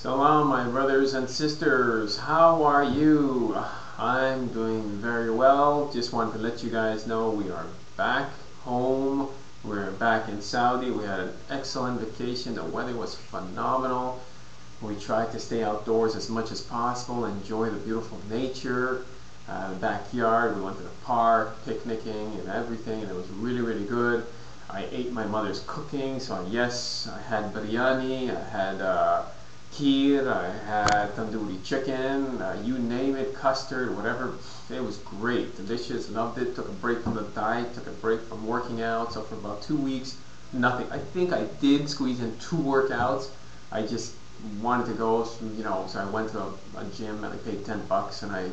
Salam, my brothers and sisters. How are you? I'm doing very well. Just wanted to let you guys know we are back home. We're back in Saudi. We had an excellent vacation. The weather was phenomenal. We tried to stay outdoors as much as possible, enjoy the beautiful nature, the backyard. We went to the park, picnicking and everything, and it was really, really good. I ate my mother's cooking, so yes, I had biryani, I had kheer, I had tandoori chicken, you name it, custard, whatever. It was great, delicious, loved it. Took a break from the diet, took a break from working out. So for about 2 weeks, nothing. I think I did squeeze in 2 workouts. I just wanted to go, so I went to a gym and I paid $10 and I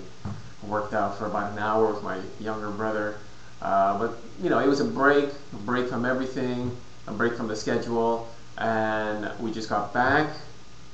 worked out for about an hour with my younger brother. But it was a break from everything, a break from the schedule, and we just got back.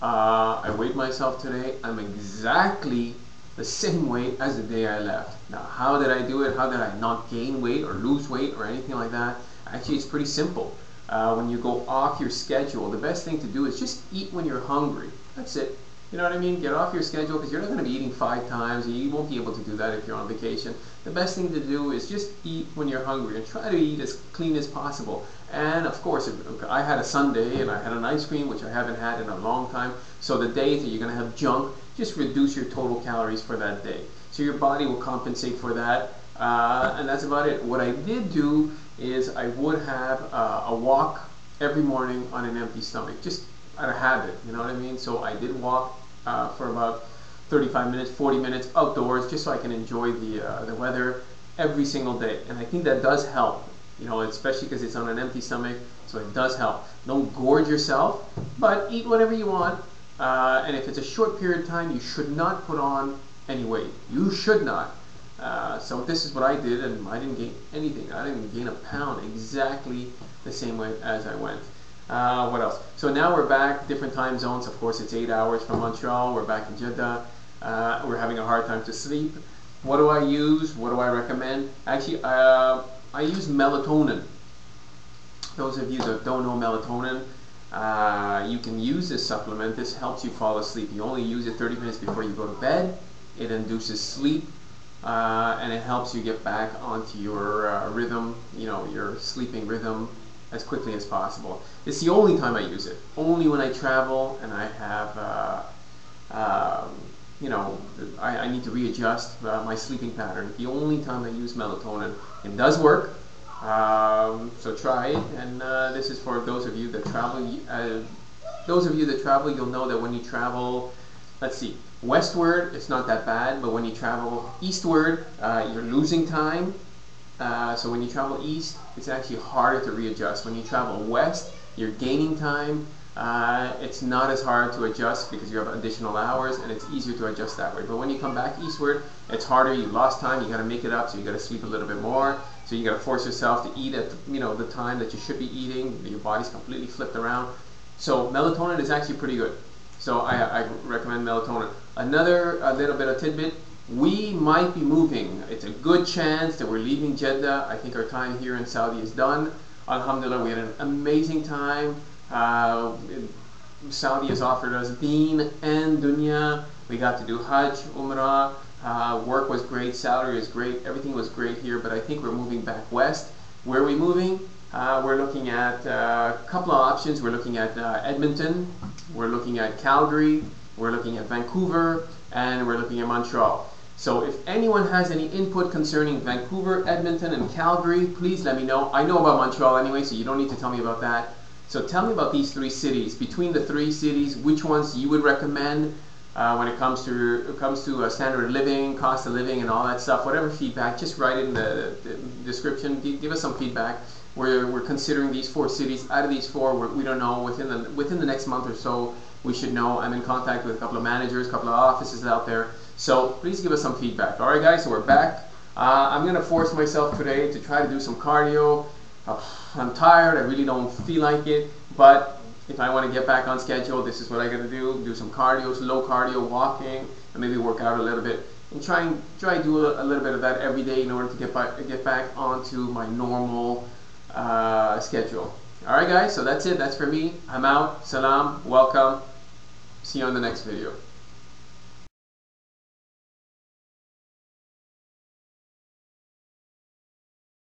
I weighed myself today. I'm exactly the same weight as the day I left. Now, how did I do it? How did I not gain weight or lose weight or anything like that? Actually, it's pretty simple. When you go off your schedule, the best thing to do is just eat when you're hungry. That's it. You know what I mean? Get off your schedule, because you're not going to be eating 5 times. You won't be able to do that if you're on vacation. The best thing to do is just eat when you're hungry and try to eat as clean as possible. And of course, I had a sundae and I had an ice cream, which I haven't had in a long time. So the days that you're going to have junk, just reduce your total calories for that day. So your body will compensate for that. And that's about it. What I did do is I would have a walk every morning on an empty stomach, just out of habit, you know what I mean? So I did walk for about 35 minutes, 40 minutes outdoors, just so I can enjoy the weather every single day. And I think that does help, especially because it's on an empty stomach, so it does help. Don't gorge yourself, but eat whatever you want. And if it's a short period of time, you should not put on any weight. You should not. So this is what I did, and I didn't gain anything. I didn't gain a pound, exactly the same way as I went. What else? So now we're back, different time zones. Of course, it's 8 hours from Montreal. We're back in Jeddah. We're having a hard time to sleep. What do I use? What do I recommend? Actually, I use melatonin. Those of you that don't know melatonin, you can use this supplement. This helps you fall asleep. You only use it 30 minutes before you go to bed. It induces sleep, and it helps you get back onto your rhythm, your sleeping rhythm, as quickly as possible. It's the only time I use it. Only when I travel and I have, I need to readjust my sleeping pattern. The only time I use melatonin. It does work. So try it. And this is for those of you that travel. You'll know that when you travel, let's see, westward, it's not that bad. But when you travel eastward, you're losing time. So when you travel east, it's actually harder to readjust. When you travel west, you're gaining time. It's not as hard to adjust because you have additional hours, and it's easier to adjust that way. But when you come back eastward, it's harder. You lost time. You got to make it up. So you got to sleep a little bit more. So you got to force yourself to eat at the time that you should be eating. Your body's completely flipped around. So melatonin is actually pretty good. So I recommend melatonin. Another little bit of tidbit. We might be moving. It's a good chance that we're leaving Jeddah. I think our time here in Saudi is done. Alhamdulillah, we had an amazing time. Saudi has offered us deen and dunya. We got to do Hajj, Umrah. Work was great, salary was great, everything was great here, but I think we're moving back west. Where are we moving? We're looking at a couple of options. We're looking at Edmonton, we're looking at Calgary, we're looking at Vancouver, and we're looking at Montreal. So if anyone has any input concerning Vancouver, Edmonton, and Calgary, please let me know. I know about Montreal anyway, so you don't need to tell me about that. So tell me about these 3 cities. Between the 3 cities, which ones you would recommend when it comes to standard of living, cost of living, and all that stuff. Whatever feedback, just write it in the description. Give us some feedback. We're considering these 4 cities. Out of these 4, we don't know. Within the next month or so, we should know. I'm in contact with a couple of managers, a couple of offices out there. So please give us some feedback. All right, guys. So we're back. I'm gonna force myself today to try to do some cardio. I'm tired. I really don't feel like it, but if I want to get back on schedule, this is what I got to do some cardio, low cardio, walking, and maybe work out a little bit, and try to do a little bit of that every day in order to get back onto my normal schedule. All right, guys, so that's it. That's for me. I'm out. Salam. Welcome. See you on the next video.